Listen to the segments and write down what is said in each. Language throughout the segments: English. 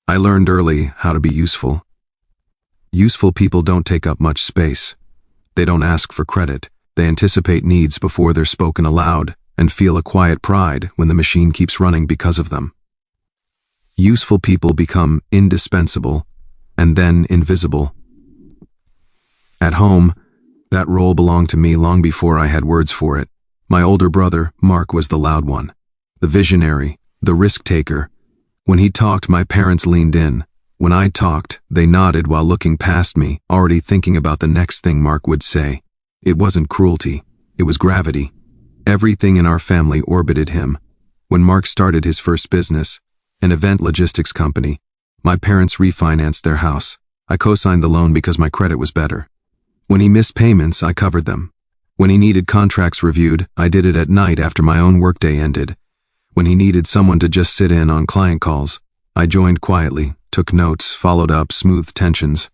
I learned early how to be useful. Useful people don't take up much space. They don't ask for credit. They anticipate needs before they're spoken aloud and feel a quiet pride when the machine keeps running because of them. Useful people become indispensable and then invisible. At home, that role belonged to me long before I had words for it. My older brother, Mark, was the loud one, the visionary, the risk-taker. When he talked, my parents leaned in. When I talked, they nodded while looking past me, already thinking about the next thing Mark would say. It wasn't cruelty, it was gravity. Everything in our family orbited him. When Mark started his first business, an event logistics company, my parents refinanced their house. I co-signed the loan because my credit was better. When he missed payments, I covered them. When he needed contracts reviewed, I did it at night after my own workday ended. When he needed someone to just sit in on client calls, I joined quietly, took notes, followed up, smoothed tensions.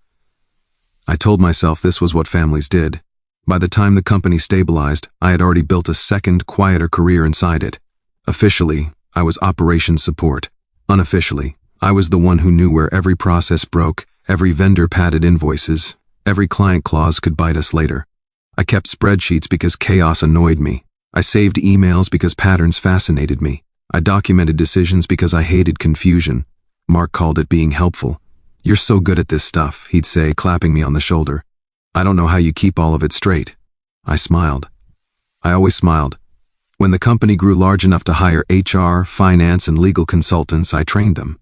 I told myself this was what families did. By the time the company stabilized, I had already built a second, quieter career inside it. Officially, I was operations support. Unofficially, I was the one who knew where every process broke, every vendor padded invoices, every client clause could bite us later. I kept spreadsheets because chaos annoyed me. I saved emails because patterns fascinated me. I documented decisions because I hated confusion. Mark called it being helpful. "You're so good at this stuff," he'd say, clapping me on the shoulder. "I don't know how you keep all of it straight." I smiled. I always smiled. When the company grew large enough to hire HR, finance, and legal consultants, I trained them.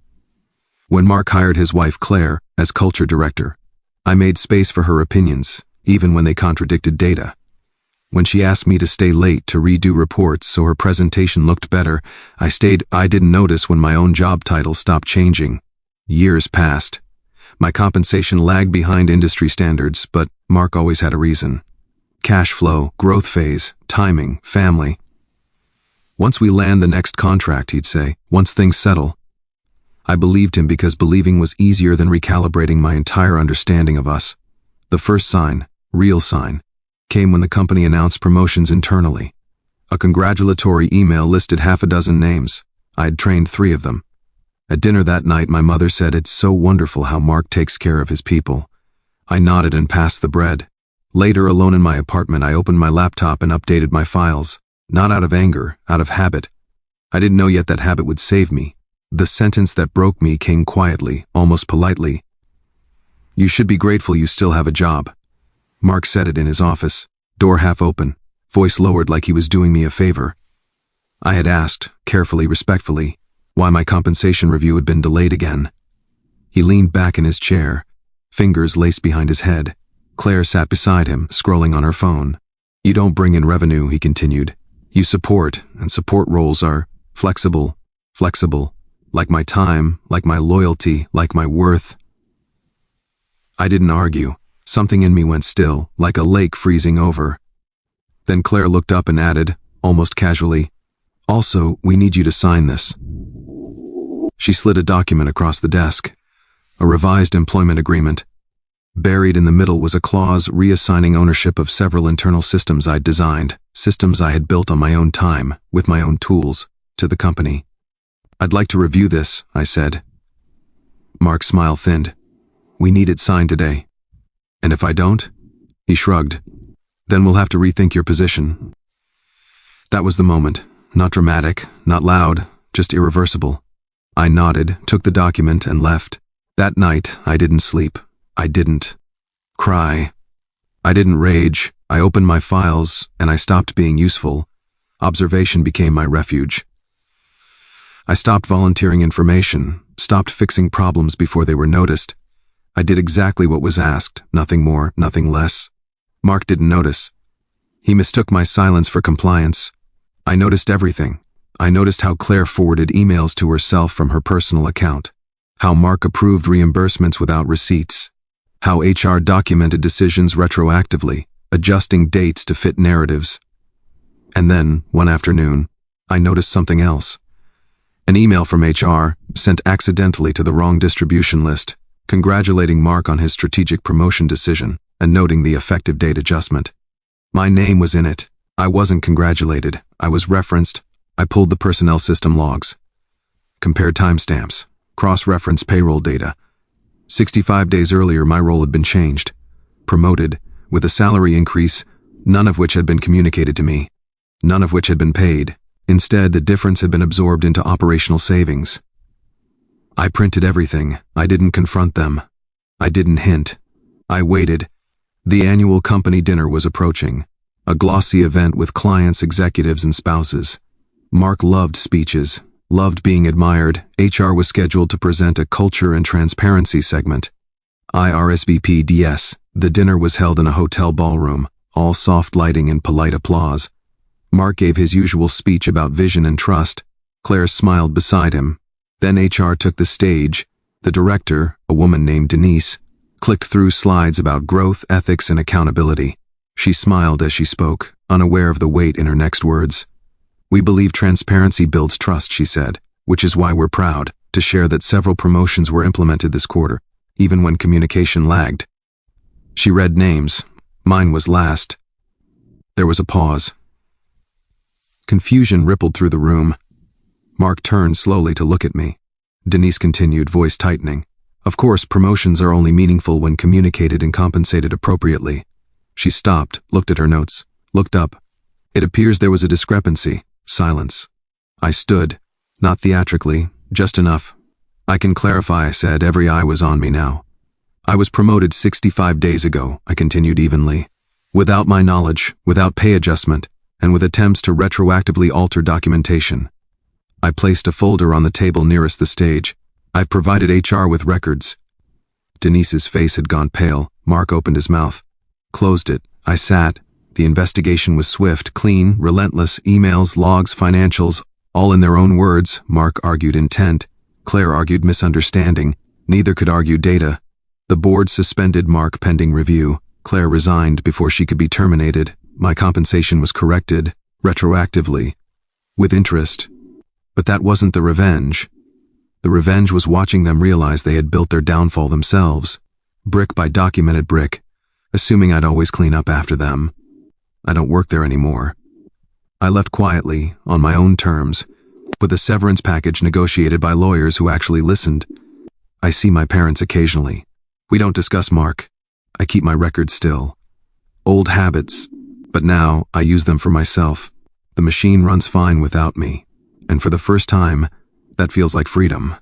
When Mark hired his wife Claire as culture director, I made space for her opinions, even when they contradicted data. When she asked me to stay late to redo reports so her presentation looked better, I stayed. I didn't notice when my own job title stopped changing. Years passed. My compensation lagged behind industry standards, but Mark always had a reason. Cash flow, growth phase, timing, family. "Once we land the next contract," he'd say, "once things settle." I believed him because believing was easier than recalibrating my entire understanding of us. The first sign, real sign, came when the company announced promotions internally. A congratulatory email listed half a dozen names. I had trained 3 of them. At dinner that night, my mother said, "It's so wonderful how Mark takes care of his people." I nodded and passed the bread. Later, alone in my apartment, I opened my laptop and updated my files. Not out of anger, out of habit. I didn't know yet that habit would save me. The sentence that broke me came quietly, almost politely. "You should be grateful you still have a job." Mark said it in his office, door half open, voice lowered like he was doing me a favor. I had asked, carefully, respectfully, why my compensation review had been delayed again. He leaned back in his chair, fingers laced behind his head. Claire sat beside him, scrolling on her phone. "You don't bring in revenue," he continued. "You support, and support roles are flexible, like my time, like my loyalty, like my worth." I didn't argue. Something in me went still, like a lake freezing over. Then Claire looked up and added, almost casually, "Also, we need you to sign this." She slid a document across the desk, a revised employment agreement. Buried in the middle was a clause reassigning ownership of several internal systems I'd designed, systems I had built on my own time, with my own tools, to the company. "I'd like to review this," I said. Mark's smile thinned. "We need it signed today." "And if I don't?" He shrugged. "Then we'll have to rethink your position." That was the moment. Not dramatic, not loud, just irreversible. I nodded, took the document, and left. That night, I didn't sleep. I didn't cry. I didn't rage. I opened my files, and I stopped being useful. Observation became my refuge. I stopped volunteering information, stopped fixing problems before they were noticed. I did exactly what was asked, nothing more, nothing less. Mark didn't notice. He mistook my silence for compliance. I noticed everything. I noticed how Claire forwarded emails to herself from her personal account, how Mark approved reimbursements without receipts, how HR documented decisions retroactively, adjusting dates to fit narratives. And then, one afternoon, I noticed something else. An email from HR, sent accidentally to the wrong distribution list, congratulating Mark on his strategic promotion decision and noting the effective date adjustment. My name was in it. I wasn't congratulated. I was referenced. I pulled the personnel system logs. Compared timestamps. Cross-reference payroll data. 65 days earlier, my role had been changed. Promoted, with a salary increase, none of which had been communicated to me. None of which had been paid. Instead, the difference had been absorbed into operational savings. I printed everything. I didn't confront them. I didn't hint. I waited. The annual company dinner was approaching. A glossy event with clients, executives, and spouses. Mark loved speeches, loved being admired. HR was scheduled to present a culture and transparency segment. I RSVP'd DS. The dinner was held in a hotel ballroom, all soft lighting and polite applause. Mark gave his usual speech about vision and trust. Claire smiled beside him. Then HR took the stage. The director, a woman named Denise, clicked through slides about growth, ethics, and accountability. She smiled as she spoke, unaware of the weight in her next words. "We believe transparency builds trust," she said, "which is why we're proud to share that several promotions were implemented this quarter, even when communication lagged." She read names. Mine was last. There was a pause. Confusion rippled through the room. Mark turned slowly to look at me. Denise continued, voice tightening. "Of course, promotions are only meaningful when communicated and compensated appropriately." She stopped, looked at her notes, looked up. It appears there was a discrepancy. Silence. I stood, not theatrically, just enough. "I can clarify," I said. Every eye was on me now. "I was promoted 65 days ago," I continued evenly. "Without my knowledge, without pay adjustment, and with attempts to retroactively alter documentation." I placed a folder on the table nearest the stage. "I've provided HR with records." Denise's face had gone pale. Mark opened his mouth. Closed it. I sat. The investigation was swift, clean, relentless. Emails, logs, financials, all in their own words. Mark argued intent. Claire argued misunderstanding. Neither could argue data. The board suspended Mark pending review. Claire resigned before she could be terminated. My compensation was corrected, retroactively, with interest. But that wasn't the revenge. The revenge was watching them realize they had built their downfall themselves, brick by documented brick, assuming I'd always clean up after them. I don't work there anymore. I left quietly, on my own terms, with a severance package negotiated by lawyers who actually listened. I see my parents occasionally. We don't discuss Mark. I keep my records still. Old habits, but now I use them for myself. The machine runs fine without me, and for the first time, that feels like freedom.